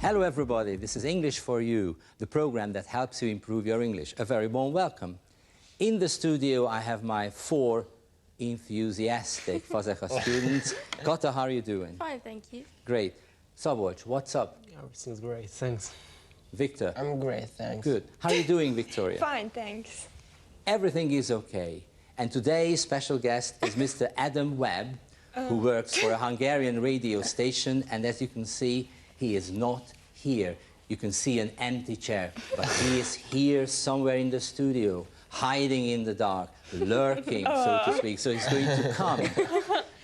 Hello everybody, this is English for You, the program that helps you improve your English. A very warm welcome. In the studio I have my 4 enthusiastic Fazekas students. Kata, how are you doing? Fine, thank you. Great. Szabolcs, what's up? Everything's great, thanks. Victor? I'm great, thanks. Good. How are you doing, Victoria? Fine, thanks. Everything is okay. And today's special guest is Mr. Adam Webb, who works for a Hungarian radio station, and as you can see, he is not here. You can see an empty chair, but he is here somewhere in the studio, hiding in the dark, lurking, so to speak. So he's going to come.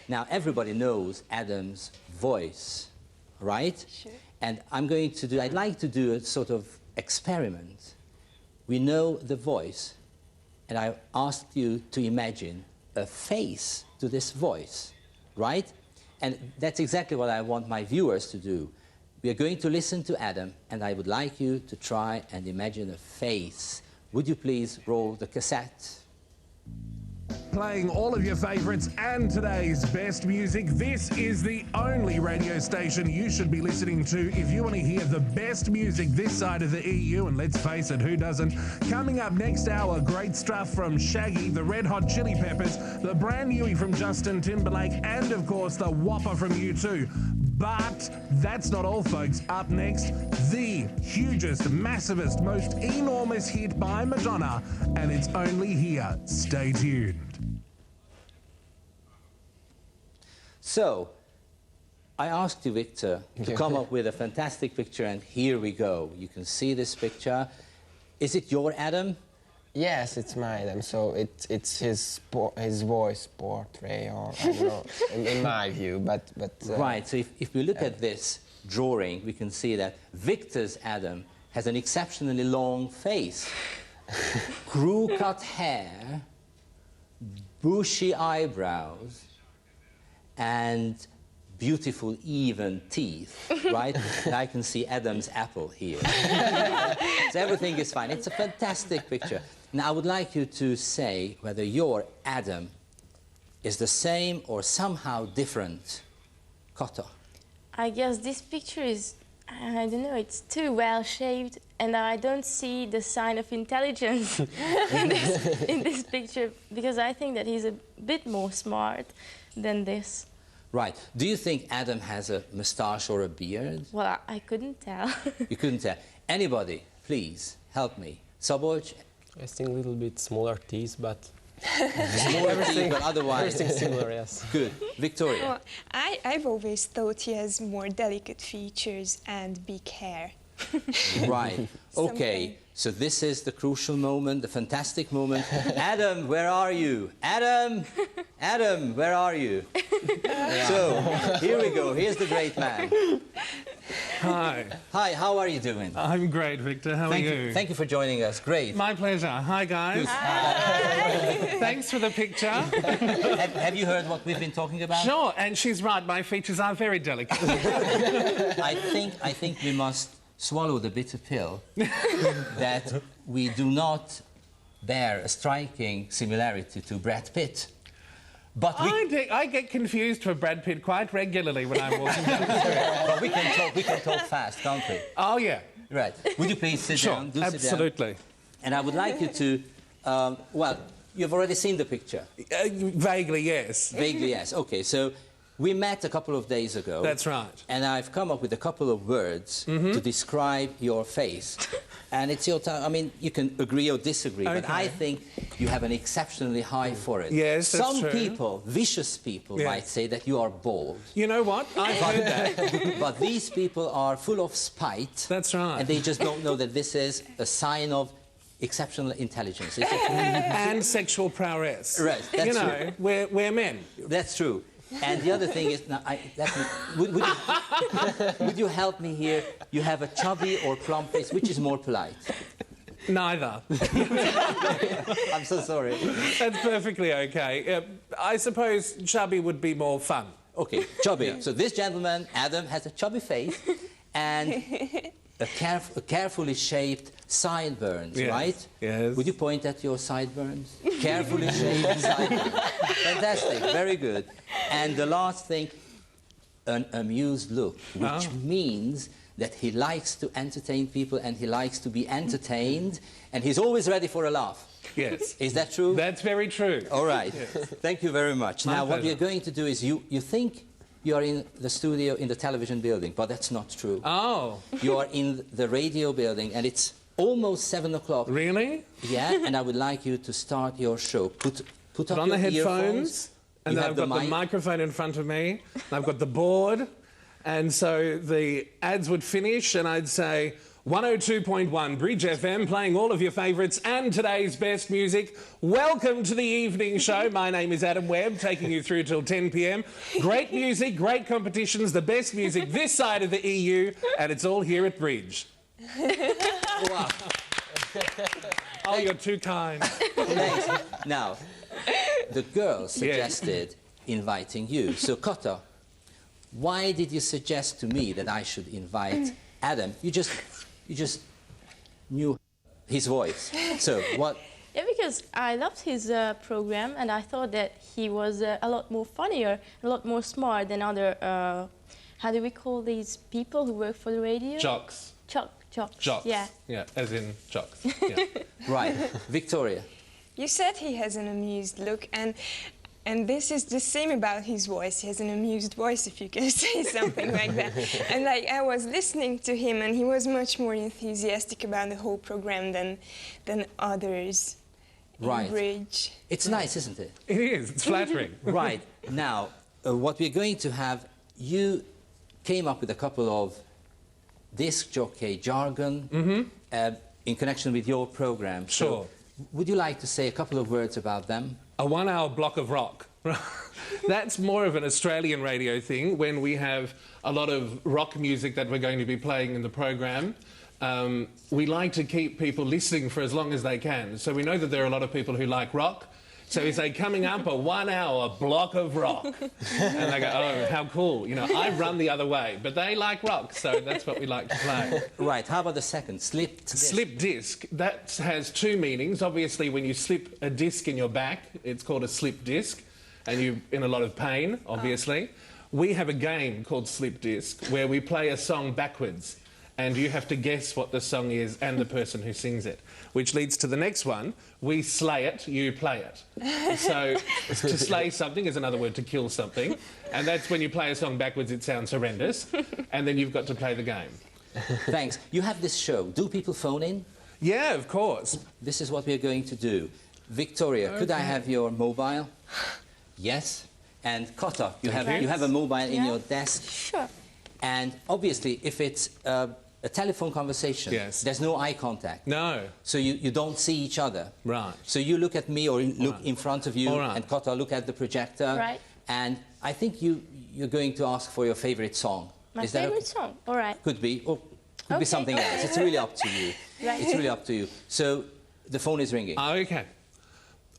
Now, everybody knows Adam's voice, right? Sure. And I'd like to do a sort of experiment. We know the voice, and I asked you to imagine a face to this voice, right? And that's exactly what I want my viewers to do. We are going to listen to Adam, and I would like you to try and imagine a face. Would you please roll the cassette? Playing all of your favourites and today's best music. This is the only radio station you should be listening to if you want to hear the best music this side of the EU, and let's face it, who doesn't? Coming up next hour, great stuff from Shaggy, the Red Hot Chili Peppers, the brand newie from Justin Timberlake, and of course the Whopper from U2. But that's not all, folks. Up next, the hugest, massivest, most enormous hit by Madonna, and it's only here. Stay tuned. So, I asked you, Victor, to come up with a fantastic picture, and here we go. You can see this picture. Is it your Adam? Yes, it's my Adam, so it's his voice portrait, or I don't know, in my view, but Right, so if we look at this drawing, we can see that Victor's Adam has an exceptionally long face. Crew-cut hair, bushy eyebrows, and beautiful, even teeth, right? And I can see Adam's apple here. So everything is fine. It's a fantastic picture. Now, I would like you to say whether your Adam is the same or somehow different. Kata. I guess this picture is, I don't know, it's too well-shaped, and I don't see the sign of intelligence in this picture, because I think that he's a bit more smart than this. Right. Do you think Adam has a moustache or a beard? Well, I couldn't tell. You couldn't tell. Anybody, please, help me. Szabolcs? I think a little bit smaller teeth, but Smaller teeth, but otherwise... everything similar, yes. Good. Victoria? Well, I've always thought he has more delicate features and big hair. Right. Okay. So this is the crucial moment, the fantastic moment. Adam, where are you? Adam! Adam, where are you? So, here we go. Here's the great man. Hi, Hi, how are you doing? I'm great, Victor. How are you? Thank you for joining us. Great. My pleasure. Hi, guys. Thanks for the picture. Have you heard what we've been talking about? Sure, and she's right. My features are very delicate. I think we must swallow the bitter pill that we do not bear a striking similarity to Brad Pitt. But I get confused for Brad Pitt quite regularly when I'm walking down the street. but we can talk fast, can't we? Oh, yeah. Right. Would you please sit down? Do sit down. Absolutely. And I would like you to, well, you've already seen the picture. Vaguely, yes. Vaguely, yes. Okay, so we met a couple of days ago. That's right. And I've come up with a couple of words to describe your face. And it's your time. I mean, you can agree or disagree, but I think you have an exceptionally high forehead. Yes, that's Some true. people, vicious people, might say that you are bald. You know what? I've heard that. But these people are full of spite. That's right. And they just don't know that this is a sign of exceptional intelligence. And sexual prowess. Right, that's you know, true. We're men. That's true. And the other thing is, now, would you help me here? You have a chubby or plump face. Which is more polite? Neither. I'm so sorry. That's perfectly okay. I suppose chubby would be more fun. Okay, chubby. Yeah. So this gentleman, Adam, has a chubby face and a carefully shaped sideburns, right? Yes. Would you point at your sideburns? Carefully shaped sideburns. Fantastic, very good. And the last thing, an amused look, which means that he likes to entertain people and he likes to be entertained, and he's always ready for a laugh. Yes. Is that true? That's very true. All right. Thank you very much. My Now, what pleasure. we're going to do is you think you are in the studio in the television building, but that's not true. Oh, You are in the radio building, and it's almost 7 o'clock. really? Yeah, and I would like you to start your show. Put Put up on the your headphones, earphones. and You then have I've got the mic. microphone in front of me, and I've got the board, and so the ads would finish, and I'd say 102.1 Bridge FM, playing all of your favourites and today's best music. Welcome to the evening show. My name is Adam Webb, taking you through till 10 p.m. Great music, great competitions, the best music this side of the EU, and it's all here at Bridge. Wow. Oh, you're too kind. Thanks. Now, the girls suggested inviting you. So, Kota, why did you suggest to me that I should invite Adam? You just knew his voice. So, what? Yeah, because I loved his program, and I thought that he was a lot more funnier, a lot more smart than other, how do we call these people who work for the radio? Jocks. Jocks. Jocks. Yeah. Yeah, as in jocks. Yeah. Right. Victoria. You said he has an amused look, and this is the same about his voice. He has an amused voice, if you can say something like that. And like I was listening to him, and he was much more enthusiastic about the whole program than others Right. in Bridge. It's nice, isn't it? It is. It's flattering. Right. Now, what we're going to have, you came up with a couple of disc jockey jargon in connection with your program. So Sure. would you like to say a couple of words about them? A 1 hour block of rock. That's more of an Australian radio thing when we have a lot of rock music that we're going to be playing in the program. We like to keep people listening for as long as they can. So we know that there are a lot of people who like rock. So we say, coming up, a 1 hour block of rock. And they go, oh, how cool. You know, I run the other way, but they like rock, so that's what we like to play. Right. How about the second? Slipped disc. Slip disc, that has two meanings. Obviously, when you slip a disc in your back, it's called a slip disc, and you're in a lot of pain, obviously. We have a game called Slip Disc where we play a song backwards, and you have to guess what the song is and the person who sings it, which leads to the next one. We slay it, you play it. So to slay something is another word to kill something, and that's when you play a song backwards, it sounds horrendous, and then you've got to play the game. Thanks. You have this show. Do people phone in? Yeah, of course. This is what we're going to do. Victoria, could I have your mobile? Yes. And Kota, you have a mobile in your desk. Sure. And obviously, if it's a telephone conversation, Yes. there's no eye contact. No. So you don't see each other. Right. So you look at me or look in front of you, All right. and Kota look at the projector. Right. And I think you're going to ask for your favorite song. My Is that favorite song. All right. Could be, or could be Okay, something okay. else. It's really up to you. Right. It's really up to you. So the phone is ringing. Okay.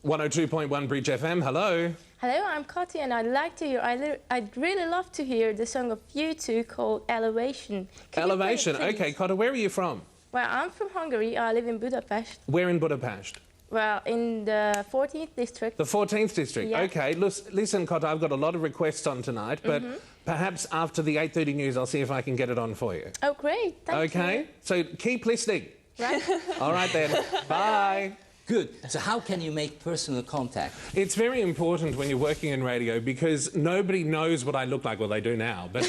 102.1 Bridge FM, hello. Hello, I'm Kati, and I'd really love to hear the song of U2 called Elevation. Can you play it, Elevation. please? Okay, Kota, where are you from? Well, I'm from Hungary. I live in Budapest. Where in Budapest? Well, in the 14th district. The 14th district. Yeah. Okay, listen, Kota, I've got a lot of requests on tonight, but perhaps after the 8:30 news, I'll see if I can get it on for you. Oh, great. Thank you. Okay? So keep listening. Right? All right then. Bye. Good. So how can you make personal contact? It's very important when you're working in radio because nobody knows what I look like. Well, they do now, but...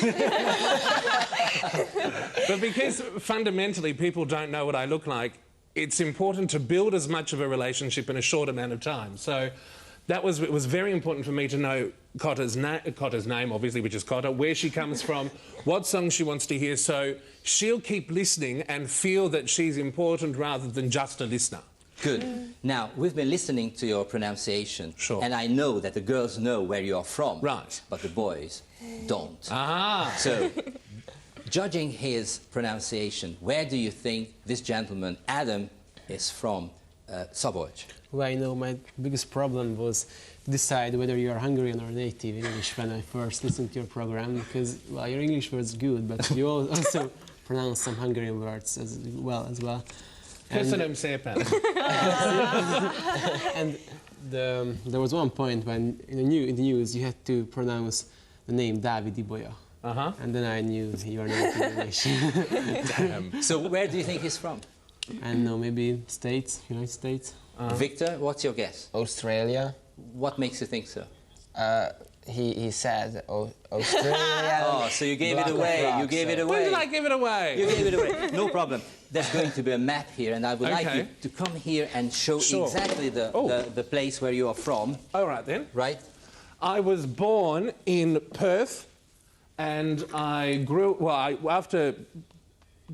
but because fundamentally people don't know what I look like, it's important to build as much of a relationship in a short amount of time. So it was very important for me to know Kota's name, obviously, which is Kota, where she comes from, what song she wants to hear, so she'll keep listening and feel that she's important rather than just a listener. Good. Now, we've been listening to your pronunciation. Sure. And I know that the girls know where you are from. Right. But the boys don't. Ah. So, judging his pronunciation, where do you think this gentleman, Adam, is from? Szabolcs. Well, you know, my biggest problem was to decide whether you are Hungarian or native English when I first listened to your program, because, well, your English was good, but you also pronounce some Hungarian words as well. Köszönöm szépen. And there was one point when in the news you had to pronounce the name Dávid Ibolya. And then I knew you are not English. So where do you think he's from? I don't know, maybe States, United States. Victor, what's your guess? Australia. What makes you think so? He said Australia. Oh, so you gave it block of away. You rocks, gave so- it When away. did I give it away? You gave it away. No problem. There's going to be a map here, and I would like you Okay. to come here and show Sure. exactly the place where you are from, All right then. right? I was born in Perth, and I grew. Well, after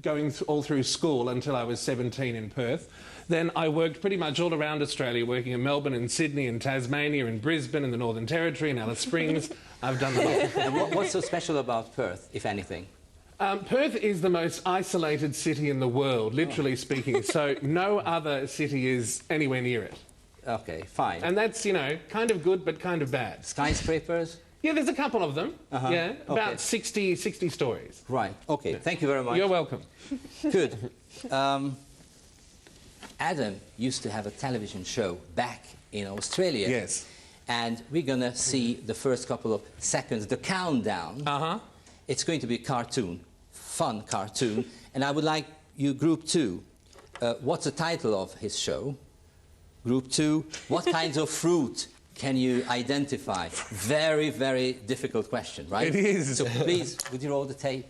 going all through school until I was 17 in Perth, then I worked pretty much all around Australia, working in Melbourne, in Sydney, in Tasmania, in Brisbane, in the Northern Territory, in Alice Springs. I've done them all. And what's so special about Perth, if anything? Perth is the most isolated city in the world, literally speaking. So no other city is anywhere near it. Okay, fine. And that's, you know, kind of good but kind of bad. Skyscrapers? Yeah, there's a couple of them. Yeah, about Okay. 60 stories. Right. Okay, thank you very much. You're welcome. Good. Adam used to have a television show back in Australia. Yes. And we're going to see the first couple of seconds, the countdown. It's going to be a cartoon, fun cartoon. And I would like you, Group 2, what's the title of his show? Group 2, what kinds of fruit can you identify? Very, very difficult question, right? It is. So please, would you roll the tape?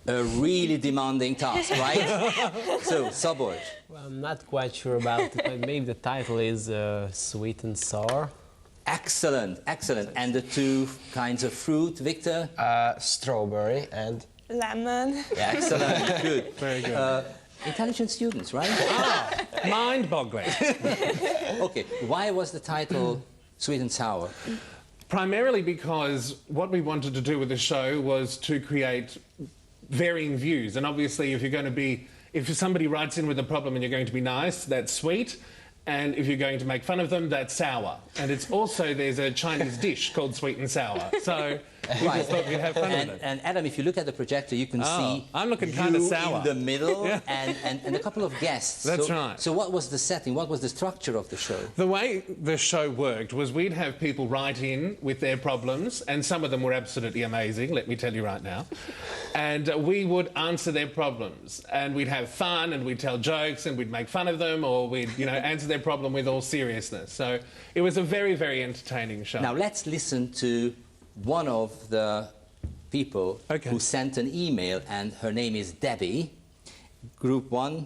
A really demanding task, right? So, Suboj. Well, I'm not quite sure about it, but maybe the title is Sweet and Sour. Excellent, excellent. And the two kinds of fruit, Victor? Strawberry and Lemon. Excellent, good. Very good. Intelligent students, right? Mind-boggling. Okay, why was the title Sweet and Sour? Primarily because what we wanted to do with the show was to create varying views. And obviously, if somebody writes in with a problem and you're going to be nice, that's sweet. And if you're going to make fun of them, that's sour. And it's also, there's a Chinese dish called sweet and sour. So we just thought we'd have fun with it. And Adam, if you look at the projector, you can see I'm looking kinda you sour. in the middle Yeah. and a couple of guests. That's so, right. So what was the setting? What was the structure of the show? The way the show worked was we'd have people write in with their problems, and some of them were absolutely amazing, let me tell you right now. And we would answer their problems, and we'd have fun, and we'd tell jokes, and we'd make fun of them, or we'd, answer their problem with all seriousness. So it was a very, very entertaining show. Now let's listen to one of the people who sent an email, and her name is Debbie. Group 1.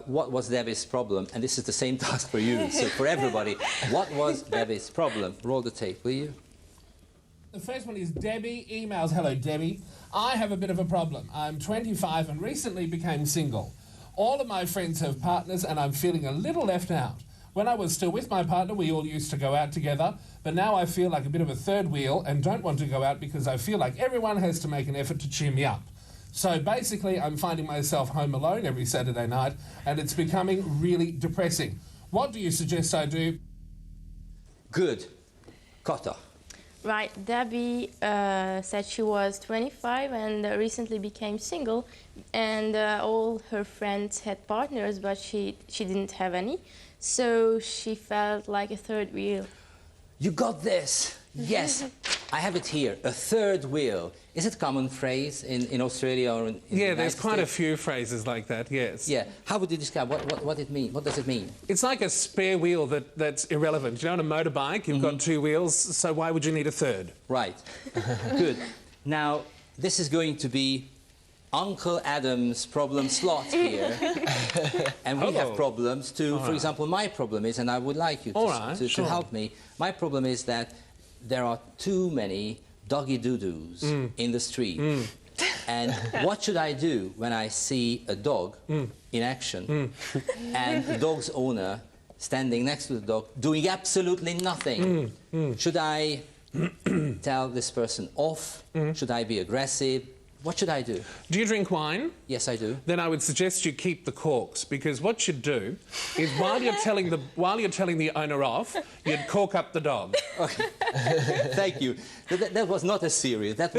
What was Debbie's problem? And this is the same task for you, so for everybody. What was Debbie's problem? Roll the tape, will you? The first one is Debbie emails. Hello, Debbie. I have a bit of a problem. I'm 25 and recently became single. All of my friends have partners and I'm feeling a little left out. When I was still with my partner, we all used to go out together, but now I feel like a bit of a third wheel and don't want to go out because I feel like everyone has to make an effort to cheer me up. So basically, I'm finding myself home alone every Saturday night and it's becoming really depressing. What do you suggest I do? Good. Kota. Right, Debbie said she was 25 and recently became single, and all her friends had partners, but she didn't have any, so she felt like a third wheel. You got this. Yes, I have it here. A third wheel. Is it a common phrase in Australia or in the Yeah, United there's quite a States? few phrases like that, yes. Yeah. How would you describe what it mean? What does it mean? It's like a spare wheel that's irrelevant. You know, on a motorbike, you've got two wheels, so why would you need a third? Right. Good. Now, this is going to be Uncle Adam's problem slot here. And we have problems too. For example, my problem is, and I would like you to help me, my problem is that there are too many doggy doo-doos in the street. And what should I do when I see a dog in action and the dog's owner standing next to the dog doing absolutely nothing? Should I tell this person off? Should I be aggressive? What should I do? Do you drink wine? Yes, I do. Then I would suggest you keep the corks, because what you'd do is while you're telling the owner off, you'd cork up the dog. Thank you. That was not as serious. That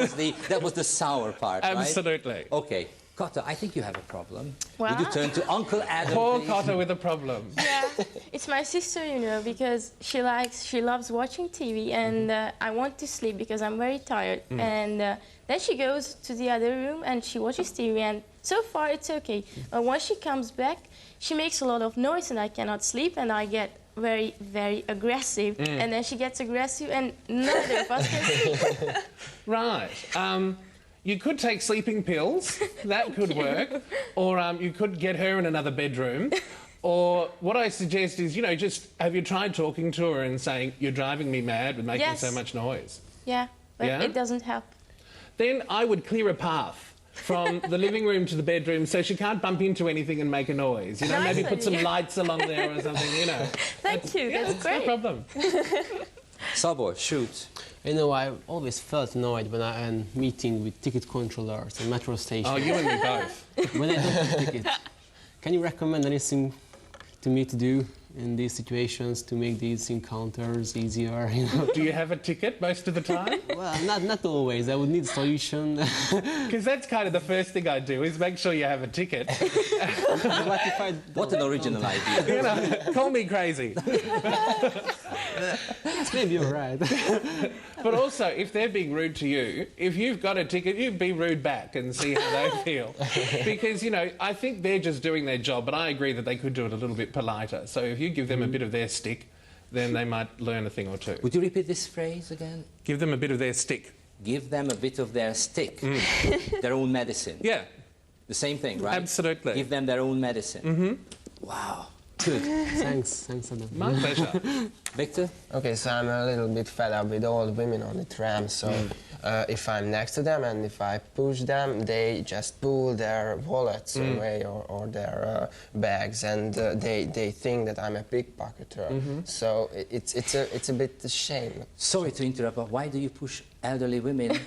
was the sour part, right? Absolutely. Okay. Cotta, I think you have a problem. What? Would you turn to Uncle Adam, Poor please? Cotta with a problem. Yeah, it's my sister, you know, because she loves watching TV, and I want to sleep because I'm very tired. And then she goes to the other room and she watches TV, and so far it's okay. But once she comes back, she makes a lot of noise, and I cannot sleep, and I get very, very aggressive. And then she gets aggressive, and neither of us can sleep. Right. You could take sleeping pills. That could work. Or you could get her in another bedroom. Or what I suggest is, you know, just have you tried talking to her and saying, you're driving me mad with making Yes. so much noise? Yeah, but Yeah? it doesn't help. Then I would clear a path from the living room to the bedroom so she can't bump into anything and make a noise. You know, Nice maybe put some idea. lights along there or something, you know. Thank you, Yeah, that's it's great. no problem. Sabor, shoot. You know, I always felt annoyed when I'm meeting with ticket controllers and metro stations. Oh, you and me both. When I don't have ticket. Can you recommend anything to me to do in these situations to make these encounters easier? You know? Do you have a ticket most of the time? Well, not always. I would need solution. Because that's kind of the first thing I do, is make sure you have a ticket. What if I What an original idea. You know, call me crazy. Maybe you're right. But also, if they're being rude to you, if you've got a ticket, you be rude back and see how they feel. Because, you know, I think they're just doing their job, but I agree that they could do it a little bit politer. So if you give them a bit of their stick, then they might learn a thing or two. Would you repeat this phrase again? Give them a bit of their stick. Give them a bit of their stick, their own medicine. Yeah, The same thing, right? absolutely. Give them their own medicine. Wow. Good. Thanks, Adam. My pleasure. Victor? Okay, so I'm a little bit fed up with all the women on the tram. So if I'm next to them and if I push them, they just pull their wallets away or their bags, and they think that I'm a pickpocketer. So it's a bit a shame. Sorry to interrupt, but why do you push elderly women?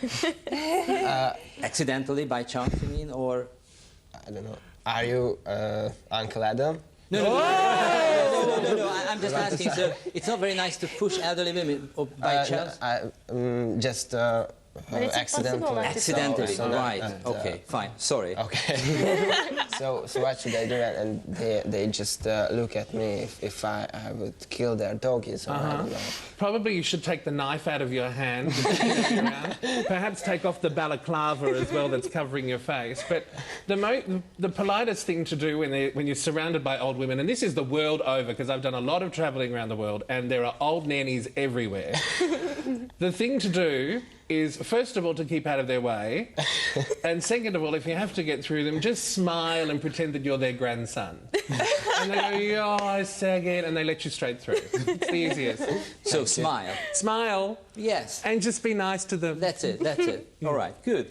Accidentally, by chance, you mean, or? I don't know. Are you Uncle Adam? No, I'm just asking, so it's not very nice to push elderly women by chance? Just But it's accidentally. impossible not to Accidentally, So right. that, Okay, fine, sorry. Okay. so what should I do? And they just look at me if I would kill their doggies or I don't know. Probably you should take the knife out of your hand and turn it around. Perhaps take off the balaclava as well that's covering your face. But the politest thing to do when you're surrounded by old women, and this is the world over because I've done a lot of travelling around the world and there are old nannies everywhere. The thing to do is, first of all, to keep out of their way, and second of all, if you have to get through them, just smile and pretend that you're their grandson. And they go, "Yo, Sergey," and they let you straight through. It's the easiest. So smile. Smile. Yes. And just be nice to them. That's it, that's it. All right, good.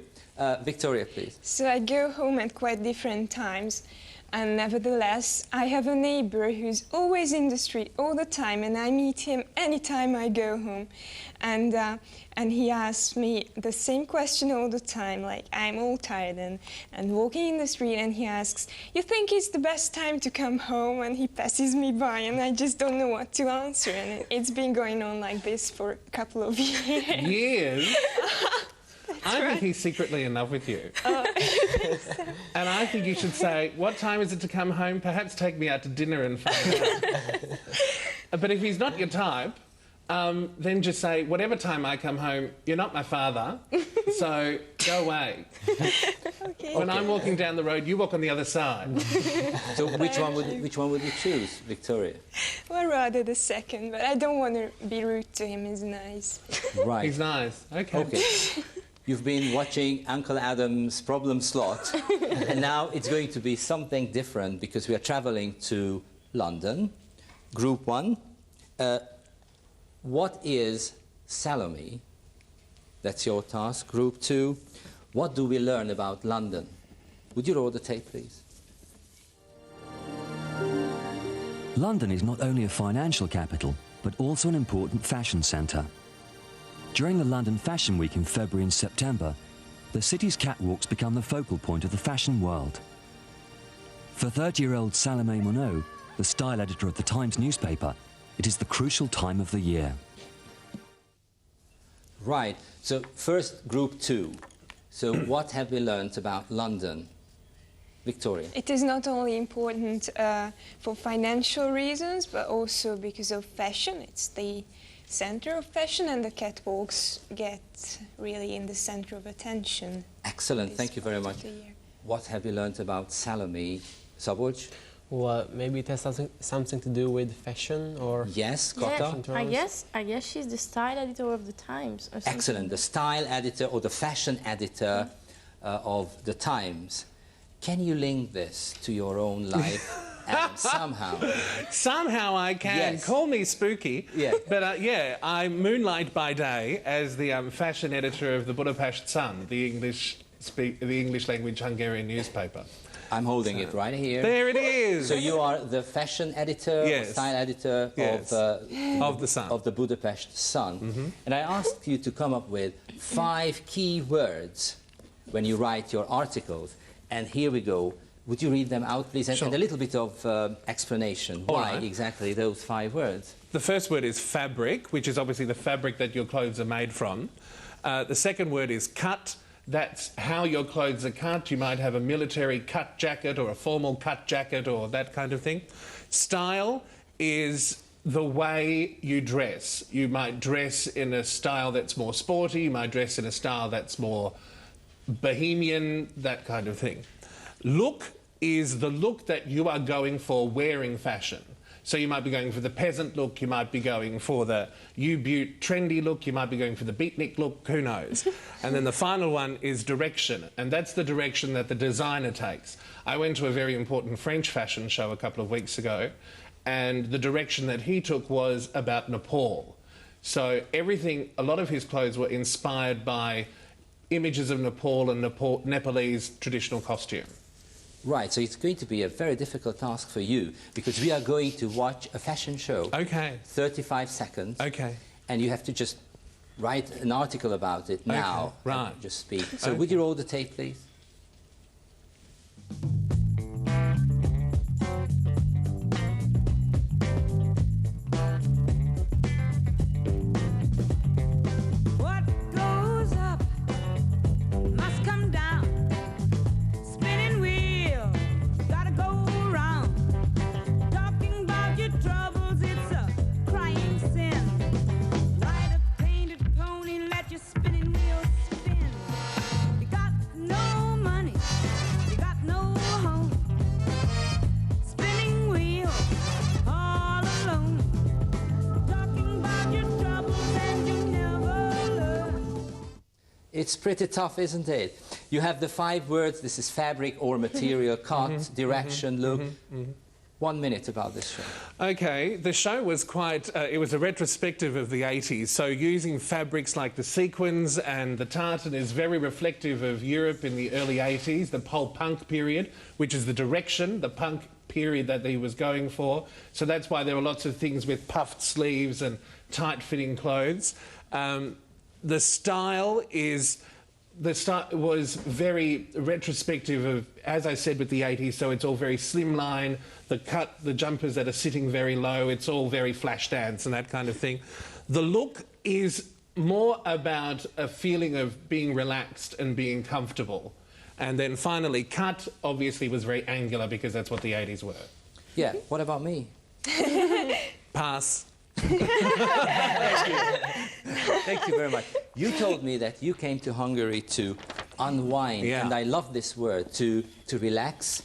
Victoria, please. So I go home at quite different times, and nevertheless, I have a neighbor who's always in the street all the time, and I meet him anytime I go home. And he asks me the same question all the time, like I'm all tired and walking in the street, and he asks, "You think it's the best time to come home?" And he passes me by, and I just don't know what to answer. And it's been going on like this for a couple of years. Years? I think he's secretly in love with you. And I think you should say, "What time is it to come home? Perhaps take me out to dinner and find out." But if he's not your type, then just say, "Whatever time I come home, you're not my father, so go away." Okay. When I'm walking down the road, you walk on the other side. So which one would you choose, Victoria? Well, rather the second, but I don't want to be rude to him. He's nice. Right. He's nice. Okay. Okay. You've been watching Uncle Adam's problem slot, and now it's going to be something different because we are traveling to London. Group 1. What is Salome? That's your task. Group 2. What do we learn about London? Would you roll the tape, please? London is not only a financial capital, but also an important fashion centre. During the London Fashion Week in February and September, the city's catwalks become the focal point of the fashion world. For 30-year-old Salome Monod, the style editor of the Times newspaper, it is the crucial time of the year. Right. So first, group 2. So what have we learned about London? Victoria. It is not only important for financial reasons, but also because of fashion. It's the center of fashion, and the catwalks get really in the center of attention. Excellent. Thank you very much. What have you learned about Salome? Szabolcs? Well, maybe it has something to do with fashion or... Yes, Yeah, Kata? I guess she's the style editor of the Times or something. Excellent. The style editor or the fashion editor of the Times. Can you link this to your own life? And somehow. Somehow I can. Yes. Call me spooky. Yeah. But yeah, I moonlight by day as the fashion editor of the Budapest Sun, the English language Hungarian newspaper. I'm holding it right here. There it is. So you are the fashion editor, Yes. or style editor Yes. of the Sun. of the Budapest Sun. And I asked you to come up with 5 key words when you write your articles. And here we go. Would you read them out, please? And, Sure. and a little bit of explanation. All Why right. exactly those 5 words? The first word is fabric, which is obviously the fabric that your clothes are made from. The second word is cut. That's how your clothes are cut. You might have a military cut jacket or a formal cut jacket or that kind of thing. Style is the way you dress. You might dress in a style that's more sporty. You might dress in a style that's more bohemian, that kind of thing. Look is the look that you are going for wearing fashion. So you might be going for the peasant look, you might be going for the U-Butte trendy look, you might be going for the beatnik look, who knows. And then the final one is direction, and that's the direction that the designer takes. I went to a very important French fashion show a couple of weeks ago, and the direction that he took was about Nepal. So everything, a lot of his clothes were inspired by images of Nepal and Nepalese traditional costume. Right, so it's going to be a very difficult task for you because we are going to watch a fashion show. Okay. 35 seconds. Okay. And you have to just write an article about it now. Okay, right. And just speak. So Okay. would you roll the tape, please? What goes up must come down. Spinning wheel, gotta go round. Talking about your troubles, it's a crying sin. Ride a painted pony, let your spinning wheel spin. You got no money, you got no home. Spinning wheel, all alone. Talking about your troubles and you never learn. It's pretty tough, isn't it? You have the 5 words. This is fabric or material, cut, direction, look. 1 minute about this show. Okay, the show was quite, it was a retrospective of the 80s, so using fabrics like the sequins and the tartan is very reflective of Europe in the early 80s, the punk period, which is the direction, the punk period that he was going for. So that's why there were lots of things with puffed sleeves and tight-fitting clothes. The style was very retrospective of, as I said, with the 80s, so it's all very slimline, the cut, the jumpers that are sitting very low, it's all very flash dance and that kind of thing. The look is more about a feeling of being relaxed and being comfortable. And then finally, cut obviously was very angular because that's what the 80s were. Yeah, what about me? Pass. Thank you very much. You told me that you came to Hungary to unwind, Yeah. and I love this word, to relax.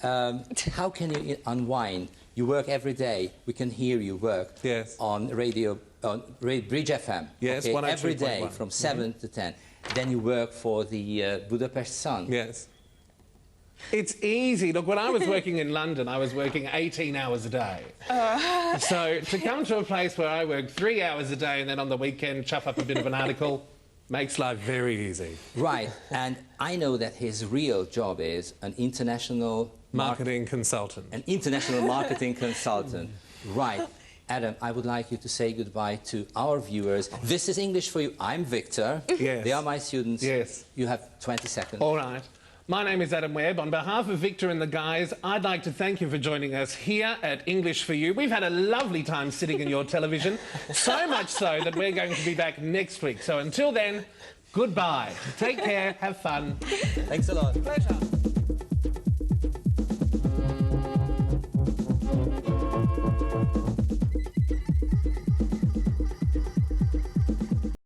How can you unwind? You work every day. We can hear you work Yes. on radio, on Bridge FM. Yes, okay, 103.1. every day from 7 to 10. Then you work for the Budapest Sun. Yes. It's easy. Look, when I was working in London, I was working 18 hours a day. So to come to a place where I work 3 hours a day and then on the weekend chuff up a bit of an article makes life very easy. Right, and I know that his real job is an international Marketing consultant. An international marketing consultant. Right. Adam, I would like you to say goodbye to our viewers. This is English for You. I'm Victor. Yes. They are my students. Yes. You have 20 seconds. All right. My name is Adam Webb. On behalf of Victor and the guys, I'd like to thank you for joining us here at English for You. We've had a lovely time sitting in your television, so much so that we're going to be back next week. So until then, goodbye. Take care, have fun. Thanks a lot. Pleasure.